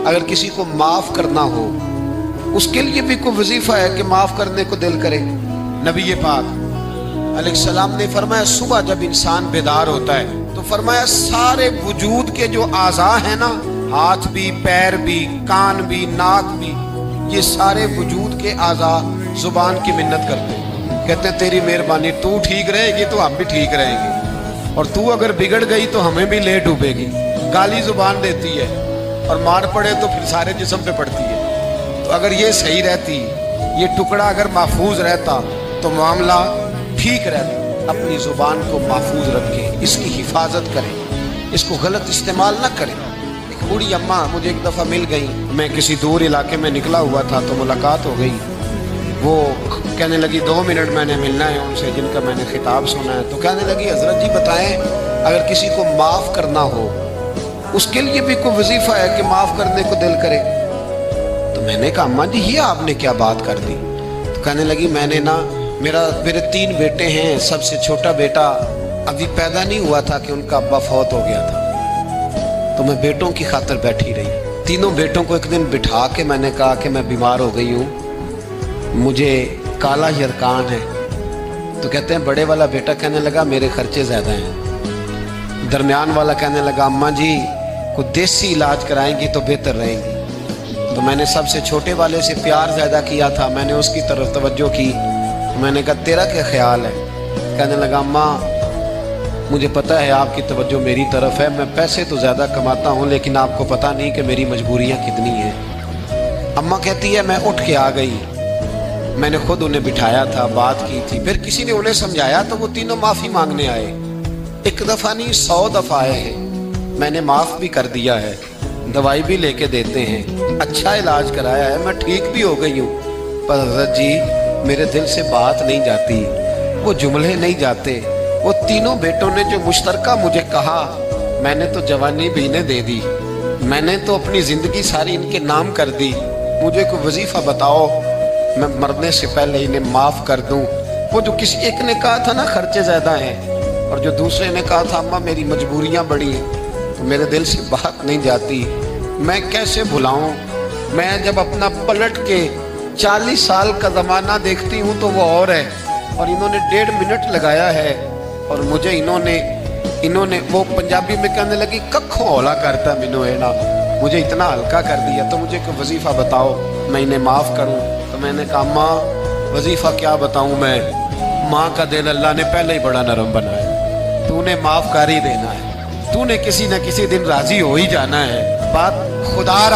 اگر کسی کو معاف کرنا ہو اس کے لیے بھی کوئی وظیفہ ہے کہ معاف کرنے کو دل کرے؟ نبی پاک علیہ السلام نے فرمایا صبح جب انسان بیدار ہوتا ہے تو فرمایا سارے وجود کے جو اعضاء ہیں نا، ہاتھ بھی، پیر بھی، کان بھی، ناک بھی، یہ سارے وجود کے اعضاء زبان کی منت کرتے ہیں، کہتے ہیں تیری مہربانی، تو ٹھیک رہے گی تو ہم بھی ٹھیک رہیں گے، اور تو اگر بگڑ گئی تو ہمیں بھی لے ڈوبے گی۔ گالی زبان دیتی ہے اور مار پڑے تو پھر سارے جسم پہ پڑتی ہے۔ تو اگر یہ صحیح رہتی، یہ ٹکڑا اگر محفوظ رہتا تو معاملہ ٹھیک رہتا۔ اپنی زبان کو محفوظ رکھیں، اس کی حفاظت کریں، اس کو غلط استعمال نہ کریں۔ ایک بوڑھی اماں مجھے ایک دفعہ مل گئی، میں کسی دور علاقے میں نکلا ہوا تھا تو ملاقات ہو گئی۔ وہ کہنے لگی 2 منٹ میں نے ملنا ہے ان سے جن کا میں نے خطاب سنا ہے۔ تو کہنے لگی حضرت جی بتائیں، اگر کسی کو معاف کرنا ہو اس کے لیے بھی کوئی وظیفہ ہے کہ معاف کرنے کو دل کرے؟ تو میں نے کہا اماں جی یہ آپ نے کیا بات کر دی؟ تو کہنے لگی میں نے نا میرے 3 بیٹے ہیں، سب سے چھوٹا بیٹا ابھی پیدا نہیں ہوا تھا کہ ان کا ابا فوت ہو گیا تھا، تو میں بیٹوں کی خاطر بیٹھی رہی۔ 3 بیٹوں کو ایک دن بٹھا کے میں نے کہا کہ میں بیمار ہو گئی ہوں، مجھے کالا یرکان ہے۔ تو کہتے ہیں بڑے والا بیٹا کہنے لگا میرے خرچے زیادہ ہیں، درمیان والا کہنے لگا اماں جی کوئی دیسی علاج کرائیں گی تو بہتر رہیں گی۔ تو میں نے سب سے چھوٹے والے سے پیار زیادہ کیا تھا، میں نے اس کی طرف توجہ کی، میں نے کہا تیرا کیا خیال ہے؟ کہنے لگا اماں مجھے پتہ ہے آپ کی توجہ میری طرف ہے، میں پیسے تو زیادہ کماتا ہوں لیکن آپ کو پتہ نہیں کہ میری مجبوریاں کتنی ہیں۔ اماں کہتی ہے میں اٹھ کے آ گئی، میں نے خود انہیں بٹھایا تھا، بات کی تھی، پھر کسی نے انہیں سمجھایا تو وہ تینوں معافی مانگنے آئے۔ 1 دفعہ نہیں 100 دفعہ آئے ہیں، میں نے معاف بھی کر دیا ہے، دوائی بھی لے کے دیتے ہیں، اچھا علاج کرایا ہے، میں ٹھیک بھی ہو گئی ہوں، پر حضرت جی میرے دل سے بات نہیں جاتی، وہ جملے نہیں جاتے۔ وہ 3 بیٹوں نے جو مشترکہ مجھے کہا، میں نے تو جوانی بھی انہیں دے دی، میں نے تو اپنی زندگی ساری ان کے نام کر دی، مجھے کوئی وظیفہ بتاؤ میں مرنے سے پہلے انہیں معاف کر دوں۔ وہ جو کسی ایک نے کہا تھا نا خرچے زیادہ ہیں، اور جو دوسرے نے کہا تھا اماں میری مجبوریاں بڑی ہیں، تو میرے دل سے بات نہیں جاتی، میں کیسے بھلاؤں؟ میں جب اپنا پلٹ کے 40 سال کا زمانہ دیکھتی ہوں تو وہ اور ہے، اور انہوں نے 1.5 منٹ لگایا ہے، اور مجھے انہوں نے وہ پنجابی میں کہنے لگی ککھوں اولا کرتا مینوں ہے نا، مجھے اتنا ہلکا کر دیا، تو مجھے کوئی وظیفہ بتاؤ میں انہیں معاف کروں۔ تو میں نے کہا ماں وظیفہ کیا بتاؤں میں، ماں کا دل اللہ نے پہلے ہی بڑا نرم بنایا، تو نے معاف کر ہی دینا ہے، تو نے کسی نہ کسی دن راضی ہو ہی جانا ہے، بات خدا